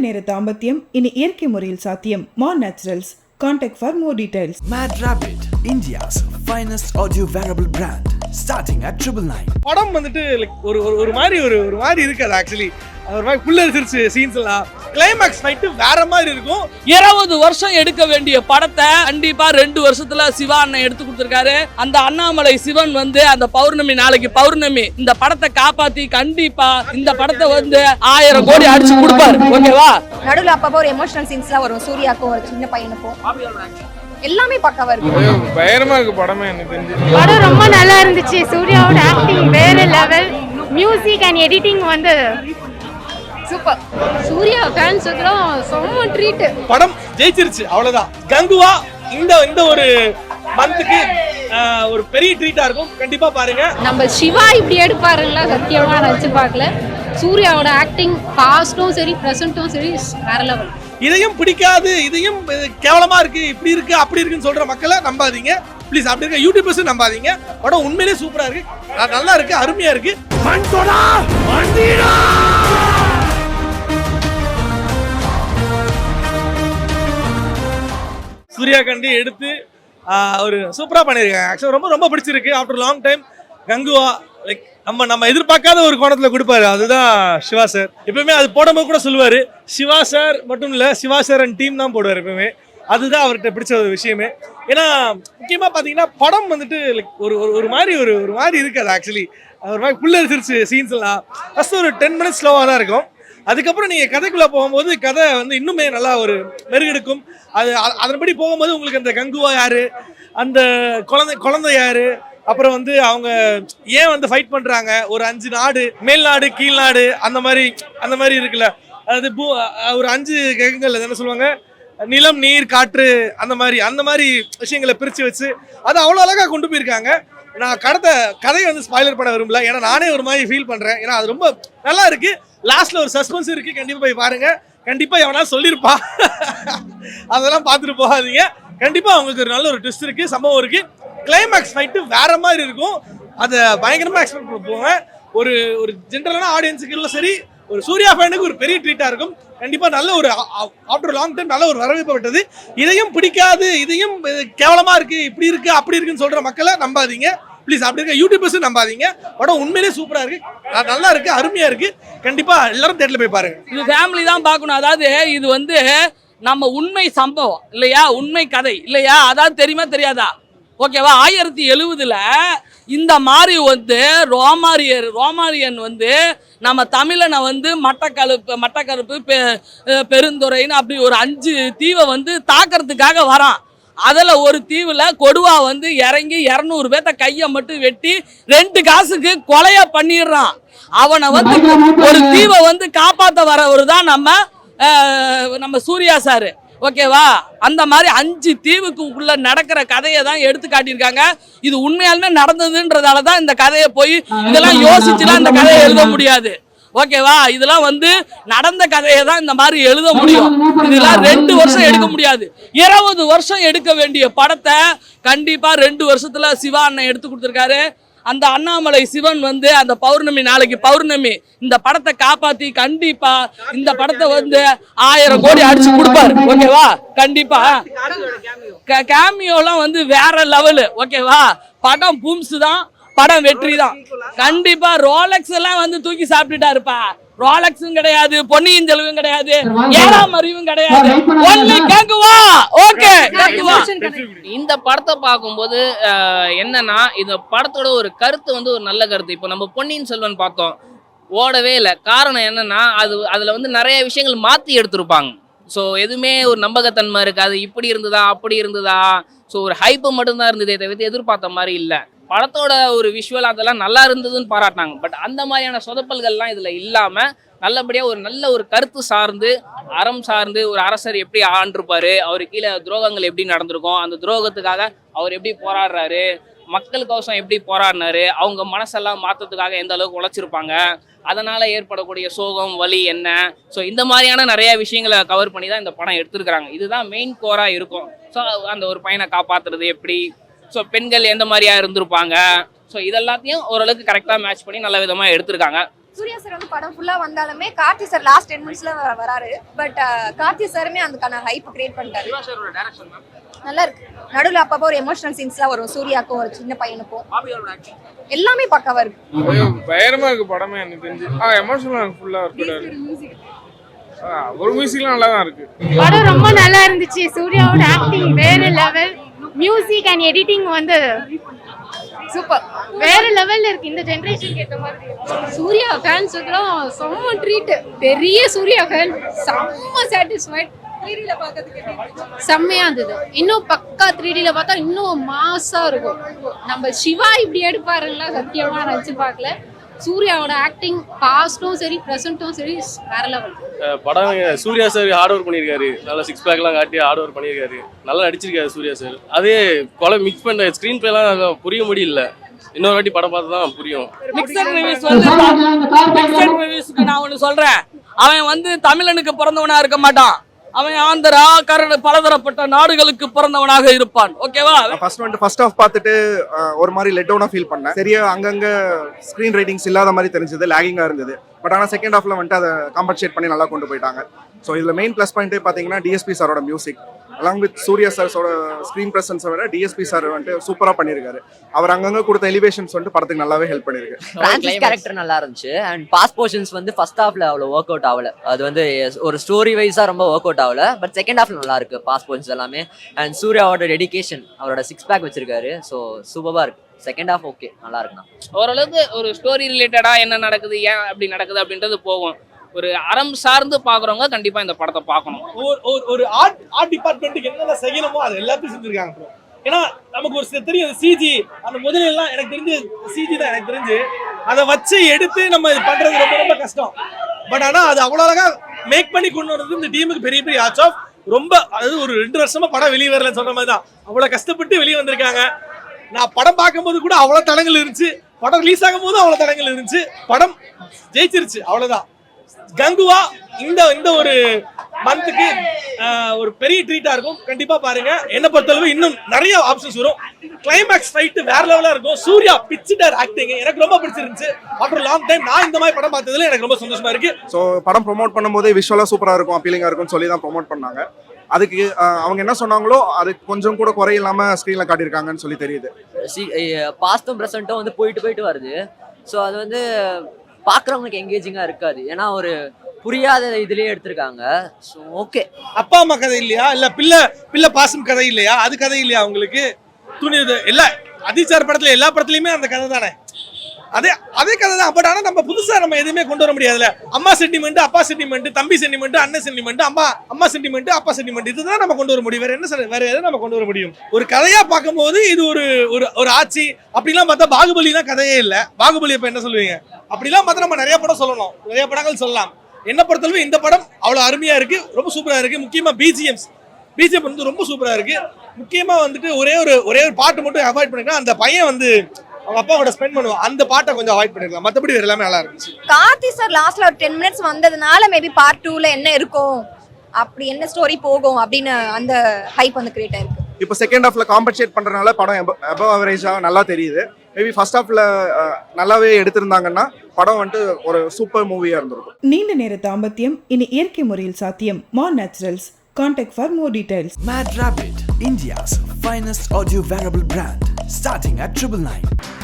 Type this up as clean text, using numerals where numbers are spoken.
நேர தாம்பத்தியம் இனி இயற்கை முறையில் சாத்தியம். More Naturals. Contact for more details. Mad Rabbit, India's finest audio wearable brand, starting at 999. படம் வந்துட்டு ஒரு மாதிரி இருக்காது. ஆக்சுவலி ஒரு மாதிரி புல்லரிச்சிருச்சு சீன்ஸ் எல்லாம். கிளைமேக்ஸ் ஃபைட் வேற மாதிரி இருக்கும். 20 வருஷம் எடுக்க வேண்டிய படத்தை கண்டிப்பா 2 வருஷத்துல சிவா அண்ணன் எடுத்து கொடுத்திருக்காரு. அந்த அண்ணாமலை சிவன் வந்து அந்த பௌர்ணமி, நாளைக்கு பௌர்ணமி, இந்த படத்தை காப்பாத்தி கண்டிப்பா இந்த படத்தை வந்து 1000 கோடி அடிச்சு கொடுப்பாரு. ஓகேவா? நடுவுல அப்பப்போ ஒரு எமோஷனல் சீன்ஸ்லாம் வரும். சூர்யாக்கும் ஒரு சின்ன பையனுக்கும் எல்லாமே பக்காவா இருக்கு. பயங்கரமா இருக்கு படமே. எனக்கு தெரிஞ்சு படம் ரொம்ப நல்லா இருந்துச்சு. சூர்யாவோட ஆக்டிங் வேற லெவல். மியூசிக் அண்ட் எடிட்டிங் வந்து சூப்பர். சூர்யா ஃபேன்ஸுக்குலாம் செம்ம ட்ரீட். படம் ஜெயிச்சிருச்சு, அவ்வளவுதான். கங்குவா இந்த ஒரு மந்த்துக்கு ஒரு பெரிய ட்ரீட்டா இருக்கும். கண்டிப்பா பாருங்க. நம்ம சிவா இப்படி எடுப்பாருங்களா சத்தியமா நினைச்சு பார்க்கல. சூர்யாவோட ஆக்டிங் பாஸ்டும் சரி பிரசன்ட்டும் சரி வேற லெவல். இதையும் பிடிக்காது, இதையும் கேவலமா இருக்கு, இப்படி இருக்கு அப்படி இருக்குன்னு சொல்ற மக்களை நம்பாதீங்க ப்ளீஸ். அப்படி இருக்க யூடியூபர்ஸ் நம்பாதீங்க. படம் உண்மையிலேயே சூப்பரா இருக்கு, நல்லா இருக்கு, அருமையா இருக்கு. சூர்யா கண்டி எடுத்து ஒரு சூப்பரா பண்ணிருக்காங்க. ஆக்சுவலா ரொம்ப ரொம்ப பிடிச்சிருக்கு. After long time Kanguva like நம்ம எதிர்பார்க்காத ஒரு கோணத்துல கொடுப்பாரு. அதுதான் சிவா சார். எப்பவுமே அது போடும்போது கூட சொல்லுவாரு, சிவா சார் மட்டும் இல்ல, சிவா சார் அண்ட் டீம் தான் போடுவார் எப்பவுமே. அதுதான் அவர்கிட்ட பிடிச்ச ஒரு விஷயமே. ஏன்னா முக்கியமா பாத்தீங்கன்னா படம் வந்துட்டு லைக் ஒரு மாதிரி இருக்காது. ஆக்சுவலி ஒரு மாதிரி புல்லரிச்சிருச்சு சீன்ஸ் எல்லாம். ஃபர்ஸ்ட் ஒரு 10 மினிட்ஸ் ஸ்லோவா தான் இருக்கும். அதுக்கப்புறம் நீங்க கதைக்குள்ள போகும்போது கதை வந்து இன்னுமே நல்லா ஒரு மெருகெடுக்கும். அதன்படி போகும்போது உங்களுக்கு அந்த கங்குவா யாரு, அந்த குழந்தை யாரு, அப்புறம் வந்து அவங்க ஏன் வந்து ஃபைட் பண்றாங்க, ஒரு 5 நாடு, மேல்நாடு கீழ்நாடு, அந்த மாதிரி இருக்குல்ல. அதாவது ஒரு 5 கிரகங்கள் என்ன சொல்லுவாங்க, நிலம் நீர் காற்று, அந்த மாதிரி விஷயங்களை பிரிச்சு வச்சு அது அவ்வளோ அழகா கொண்டு போயிருக்காங்க. நான் கதையை வந்து ஸ்பாய்லர் பண்ண விரும்பல, ஏன்னா நானே ஒரு மாதிரி ஃபீல் பண்றேன். ஏன்னா அது ரொம்ப நல்லா இருக்கு. லாஸ்ட்ல ஒரு சஸ்பென்ஸ் இருக்கு, கண்டிப்பா போய் பாருங்க. கண்டிப்பா எவனா சொல்லியிருப்பா, அதெல்லாம் பார்த்துட்டு போகாதீங்க. கண்டிப்பா அவங்களுக்கு ஒரு நல்ல ஒரு ட்விஸ்ட் இருக்கு, சம்பவம் இருக்கு. கிளைமேக்ஸ் ஃபைட்டு வேற மாதிரி இருக்கும். அதை பயங்கரமா எக்ஸ்பெக்ட் பண்ண போவேன். ஒரு ஜென்ரலான ஆடியன்ஸுக்கு சரி, ஒரு சூர்யா ஃபேனுக்கு ஒரு பெரிய ட்ரீட்டா இருக்கும். கண்டிப்பா நல்ல ஒரு ஆஃப்டர் லாங் டைம் நல்ல ஒரு வரவேற்பு விட்டது. இதையும் பிடிக்காது, இதையும் கேவலமா இருக்கு, இப்படி இருக்கு அப்படி இருக்குன்னு சொல்ற மக்களை நம்பாதீங்க ப்ளீஸ். அப்படி இருக்க யூடியூபர்ஸும் நம்பாதீங்க. படம் உண்மையிலேயே சூப்பரா இருக்கு, நல்லா இருக்கு, அருமையா இருக்கு. கண்டிப்பா எல்லாரும் தியேட்டர்ல போய் பாருங்க. இது ஃபேமிலி தான் பார்க்கணும். அதாவது இது வந்து நம்ம உண்மை சம்பவம் இல்லையா, உண்மை கதை இல்லையா, அதாவது தெரியுமா தெரியாதா? ஓகேவா? 1070ல் இந்த மாதிரி வந்து ரோமாரியன் வந்து நம்ம தமிழனை வந்து மட்டக்கருப்பு பெருந்துறைன்னு அப்படி ஒரு 5 தீவை வந்து தாக்கிறதுக்காக வரான். அதில் ஒரு தீவில் கொடுவா வந்து இறங்கி 200 பேர்த்த கையை மட்டும் வெட்டி 2 காசுக்கு கொலைய பண்ணிடுறான். அவனை வந்து ஒரு தீவை வந்து காப்பாற்ற வரவர் தான் நம்ம சூர்யா சாரு. ஓகேவா? அந்த மாதிரி 5 தீவுக்குள்ள நடக்கிற கதையை தான் எடுத்து காட்டியிருக்காங்க. இது உண்மையாலுமே நடந்ததுன்றதால தான் இந்த கதையை போய் இதெல்லாம் யோசிச்சுலாம் இந்த கதையை எழுத முடியாது. ஓகேவா? இதெல்லாம் வந்து நடந்த கதையை தான் இந்த மாதிரி எழுத முடியும். இதெல்லாம் 2 வருஷம் எடுக்க முடியாது. 20 வருஷம் எடுக்க வேண்டிய படத்தை கண்டிப்பா 2 வருஷத்துல சிவா அண்ணன் எடுத்து கொடுத்திருக்காரு. அந்த அண்ணாமலை சிவன் வந்து அந்த பௌர்ணமி, நாளைக்கு பௌர்ணமி, இந்த படத்தை காப்பாத்தி கண்டிப்பா இந்த படத்தை வந்து 1000 கோடி அடிச்சு கொடுப்பாரு. ஓகேவா? கண்டிப்பா கேமியோலாம் வந்து வேற லெவலு. ஓகேவா? படம் பூம்ஸ் தான், படம் வெற்றி தான். கண்டிப்பா ரோலக்ஸ் எல்லாம் வந்து தூக்கி சாப்பிட்டுட்டா இருப்பா. ரோலக்ஸும் கிடையாது, பொன்னியின் செல்வம் கிடையாது, 7ஆம் அறிவும் கிடையாது. ஒன்லி கங்குவா. ஓகே, இந்த படத்தை பார்க்கும்போது என்னன்னா, இந்த படத்தோட ஒரு கருத்து வந்து ஒரு நல்ல கருத்து. இப்போ நம்ம பொன்னியின் செல்வன் பார்த்தோம், ஓடவே இல்லை. காரணம் என்னன்னா, அதுல வந்து நிறைய விஷயங்கள் மாற்றி எடுத்திருப்பாங்க. ஸோ எதுவுமே ஒரு நம்பகத்தன்மை இருக்காது. இப்படி இருந்ததா அப்படி இருந்ததா, ஸோ ஒரு ஹைப்பு மட்டும்தான் இருந்ததே தவிர்த்து எதிர்பார்த்த மாதிரி இல்லை. படத்தோட ஒரு விஷுவல் அதெல்லாம் நல்லா இருந்ததுன்னு பாராட்டினாங்க. பட் அந்த மாதிரியான சொதப்பல்கள்லாம் இதில் இல்லாமல் நல்லபடியாக ஒரு நல்ல ஒரு கருத்து சார்ந்து, அறம் சார்ந்து, ஒரு அரசர் எப்படி ஆண்டிருப்பாரு, அவர் கீழே துரோகங்கள் எப்படி நடந்திருக்கும், அந்த துரோகத்துக்காக அவர் எப்படி போராடுறாரு, மக்களுக்கோசம் எப்படி போராடினாரு, அவங்க மனசெல்லாம் மாற்றத்துக்காக எந்த அளவுக்கு உழைச்சிருப்பாங்க, அதனால் ஏற்படக்கூடிய சோகம் வலி என்ன, ஸோ இந்த மாதிரியான நிறைய விஷயங்களை கவர் பண்ணி தான் இந்த படம் எடுத்துருக்குறாங்க. இதுதான் மெயின் கோராக இருக்கும். ஸோ அந்த ஒரு பையனை காப்பாற்றுறது எப்படி, ஸோ பெண்கள் எந்த மாதிரியா இருந்திருப்பாங்க, ஸோ இதெல்லாத்தையும் ஓரளவுக்கு கரெக்டாக மேட்ச் பண்ணி நல்ல விதமாக எடுத்திருக்காங்க. சூர்யா சார் வந்து படம் ஃபுல்லா வந்தாலுமே கார்த்தி சார் லாஸ்ட் 10 மினிட்ஸ்ல வராரு. பட் கார்த்தி சாருமே அதுக்கான ஹைப் கிரியேட் பண்ணிட்டாரு. நல்லா இருக்கு. நடுவில் அப்பப்போ ஒரு எமோஷனல் சீன்ஸ்லாம் வரும். சூர்யாக்கும் ஒரு சின்ன பையனுக்கும் எல்லாமே பக்காவா இருக்கு. பயங்கரமா இருக்கு படமே எனக்கு தெரிஞ்சு. எமோஷனலா ஃபுல்லா இருக்கு. ஒரு மியூசிக்லாம் நல்லா தான் இருக்கு. படம் ரொம்ப நல்லா இருந்துச்சு. சூர்யாவோட ஆக்டிங் வேற லெவல். மியூசிக் அண்ட் எடிட்டிங் வந்து சூப்பர். வேற லெவல்ல இருக்கு இந்த ஜெனரேஷனுக்கு ஏத்த மாதிரி. சூர்யா ஃபேன்ஸுக்குலாம் செம்ம ட்ரீட். பெரிய சூர்யா ஃபேன் செம்ம சாட்டிஸ்ஃபைட். 3Dல பார்க்கிறதுக்கு செம்மையா இருந்தது. இன்னும் பக்கா 3Dல பார்த்தா இன்னும் மாசா இருக்கும். நம்ம சிவா இப்படி எடுப்பாருங்களா சத்தியமா நினைச்சு பார்க்கல. சூர்யாவோட ஆக்டிங் பாஸ்டும் சரி ப்ரெசென்ட்டும் சரி வேற லெவல். படம் சூர்யா சார் ஹார்ட் ஒர்க் பண்ணியிருக்காரு. நல்லா 6 பேக்லாம் காட்டி ஹார்ட் ஒர்க் பண்ணியிருக்காரு. நல்லா நடிச்சிருக்காரு சூர்யா சார். அதே கொலை மிக்ஸ் பண்ண ஸ்க்ரீன் பிளேலாம் புரிய முடியல. இன்னொரு வாட்டி படம் பார்த்து தான் புரியும். மிக்சட் ரிவ்யூஸ்க்கு நான் ஒன்று சொல்றேன். அவன் வந்து தமிழனுக்கு பிறந்தவனா இருக்க மாட்டான். அவன் ஆந்திரா கர்நாடக பலதரப்பட்ட நாடுகளுக்கு பிறந்தவனாக இருப்பான். ஓகேவா? ஃபர்ஸ்ட் ஆஃப் பார்த்துட்டு ஒரு மாதிரி லெட் டவுனா ஃபீல் பண்ணேன். சரியா அங்கங்க ஸ்க்ரீன் ரைட்டிங்ஸ் இல்லாத மாதிரி தெரிஞ்சது, லேகிங்கா இருந்தது. பட் ஆனால் செகண்ட் ஹாஃப்ல வந்துட்டு அதை காம்பன்சேட் பண்ணி நல்லா கொண்டு போயிட்டாங்க. ஸோ இதில் மெயின் ப்ளஸ் பாயிண்ட்டே பார்த்தீங்கன்னா டிஎஸ்பி சாரோட மியூசிக் அலாங் வித் சூர்யா சார்ஸோட ஸ்க்ரீன் ப்ரெசன்ஸை விட டிஎஸ்பி சார் வந்துட்டு சூப்பராக பண்ணியிருக்காரு. அவர் அங்கங்கே கொடுத்த எலிவேஷன்ஸ் வந்துட்டு படத்துக்கு நல்லாவே ஹெல்ப் பண்ணியிருக்கு. பிரான்சிஸ் கேரக்டர் நல்லா இருந்துச்சு. அண்ட் பாஸ் போர்ஷன்ஸ் வந்து ஃபர்ஸ்ட் ஹாஃப்ல அவ்வளோ ஒர்க் அவுட் ஆகல. அது வந்து ஒரு ஸ்டோரி வைஸாக ரொம்ப ஒர்க் அவுட் ஆகல. பட் செகண்ட் ஹாஃப்ல நல்லா இருக்கு பாஸ் போர்ஷன்ஸ் எல்லாமே. அண்ட் சூர்யாவோட டெடிகேஷன், அவரோட 6 பேக் வச்சிருக்காரு. ஸோ சூப்பராக இருக்கு. செகண்ட் ஹாஃப் ஓகே நல்லா இருக்குண்ணா. ஓரளவுக்கு ஒரு ஸ்டோரி ரிலேட்டடா என்ன நடக்குது, ஏன் அப்படி நடக்குது அப்படின்றது போகும். ஒரு அறம் சார்ந்து பாக்குறவங்க கண்டிப்பா இந்த படத்தை பார்க்கணும். ஒரு ஆர்ட் டிபார்ட்மெண்ட்டுக்கு என்னென்ன செய்யணுமோ அது எல்லாத்தையும் செஞ்சிருக்காங்க ப்ரோ. ஏன்னா நமக்கு ஒரு தெரியும் சிஜி அந்த முதலெல்லாம் எனக்கு தெரிஞ்சு சிஜி தான். எனக்கு தெரிஞ்சு அதை வச்சு எடுத்து நம்ம இது பண்றது ரொம்ப ரொம்ப கஷ்டம். பட் ஆனால் அது அவ்வளோ அழகா மேக் பண்ணி கொண்டு வர்றது இந்த டீமுக்கு பெரிய பெரிய ஆட்ஸ் ஆஃப். ரொம்ப அதாவது ஒரு 2 வருஷமா படம் வெளியே வரலன்னு சொன்ன மாதிரி தான். அவ்வளோ கஷ்டப்பட்டு வெளியே வந்திருக்காங்க. நான் படம் பார்க்கும்போது கூட அவ்வளோ தடங்கள் இருந்துச்சு. படம் ரிலீஸ் ஆகும் போது அவ்வளோ தடங்கள் இருந்துச்சு. படம் ஜெயிச்சிருச்சு, அவ்வளோதான். கங்குவா இந்த ஒரு மந்த்துக்கு ஒரு பெரிய ட்ரீட்டா இருக்கும். கண்டிப்பா பாருங்க. என்ன பொறுத்தளவு இன்னும் நிறைய ஆப்ஷன்ஸ் வரும். கிளைமேக்ஸ் ஃபைட் வேற லெவலா இருக்கும். சூர்யா பிச்சிட்டார் ஆக்டிங் எனக்கு ரொம்ப பிடிச்சிருந்துச்சு. ஆஃப்டர் லாங் டைம் நான் இந்த மாதிரி படம் பார்த்ததுல எனக்கு ரொம்ப சந்தோஷமா இருக்கு. ஸோ படம் ப்ரொமோட் பண்ணும்போதே விஷுவலா சூப்பரா இருக்கும், அப்பீலிங்கா இருக்கும்னு சொல்லி தான் ப்ரொமோட் பண்ணாங்க. அதுக்கு அவங்க என்ன சொன்னாங்களோ அது கொஞ்சம் கூட குறை இல்லாம ஸ்க்ரீன்ல காட்டியிருக்காங்கன்னு சொல்லி தெரியுது. பாஸ்டும் ப்ரெசென்ட்டும் வந்து போயிட்டு வருது. ஸோ அது வந்து பார்க்குறவங்களுக்கு எங்கேஜிங்காக இருக்காது. ஏன்னா ஒரு புரியாத இதுலேயே எடுத்திருக்காங்க. So okay. அப்பா அம்மா கதை இல்லையா, இல்லை பிள்ளை பாசம் கதை இல்லையா, அது கதை இல்லையா உங்களுக்கு? துணி இல்லை அதிசார் படத்தில் எல்லா படத்துலையுமே அந்த கதை தானே, அதே கதை தான். பட் ஆனால் நம்ம புதுசாக நம்ம எதுவுமே கொண்டு வர முடியாதுல்ல. அம்மா சென்டிமெண்ட், அப்பா சென்டிமெண்ட், தம்பி சென்டிமெண்ட், அண்ணன் சென்டிமெண்ட், அம்மா சென்டிமெண்ட், அப்பா சென்டிமெண்ட், இதுதான் நம்ம கொண்டு வர முடியும். வேற எதை நம்ம கொண்டு வர முடியும்? ஒரு கதையாக பார்க்கும்போது இது ஒரு ஆட்சி அப்படிலாம் பார்த்தா பாகுபலி தான் கதையே இல்லை. பாகுபலி இப்போ என்ன சொல்லுவீங்க? அப்படிலாம் பார்த்தா நம்ம நிறைய படம் சொல்லணும், நிறைய படங்கள் சொல்லலாம். என்ன பொறுத்தளவு இந்த படம் அவ்வளோ அருமையாக இருக்கு, ரொம்ப சூப்பராக இருக்கு. முக்கியமாக பிஜிஎம் வந்து ரொம்ப சூப்பராக இருக்கு. முக்கியமாக வந்துட்டு ஒரே ஒரு பாட்டு மட்டும் அவாய்ட் பண்ணிருக்கேன். அந்த பையன் வந்து அவங்க அப்பாவோட ஸ்பெண்ட் பண்ணுவோம், அந்த பாட்டை கொஞ்சம் அவாய்ட் பண்ணிருக்கலாம். மற்றபடி எல்லாமே நல்லா இருந்துச்சு. கார்த்தி சார் லாஸ்ட்ல ஒரு 10 மினிட்ஸ் வந்ததுனால மேபி பார்ட் 2ல என்ன இருக்கும், அப்படி என்ன ஸ்டோரி போகும் அப்படின்னு அந்த ஹைப் வந்து கிரியேட் ஆயிருக்கு. இப்போ செகண்ட் ஹாஃப்ல காம்பன்சேட் பண்றதுனால படம் அபவ் அவரேஜா நல்லா தெரியுது. மேபி ஃபர்ஸ்ட் ஹாஃப்ல நல்லாவே எடுத்திருந்தாங்கன்னா படம் வந்துட்டு ஒரு சூப்பர் மூவியா இருந்திருக்கும். நீண்ட நேர தாம்பத்தியம் இனி இயற்கை முறையில் சாத்தியம். மான் naturals. Contact for more details. Mad Rabbit, India's finest audio wearable brand, starting at 999.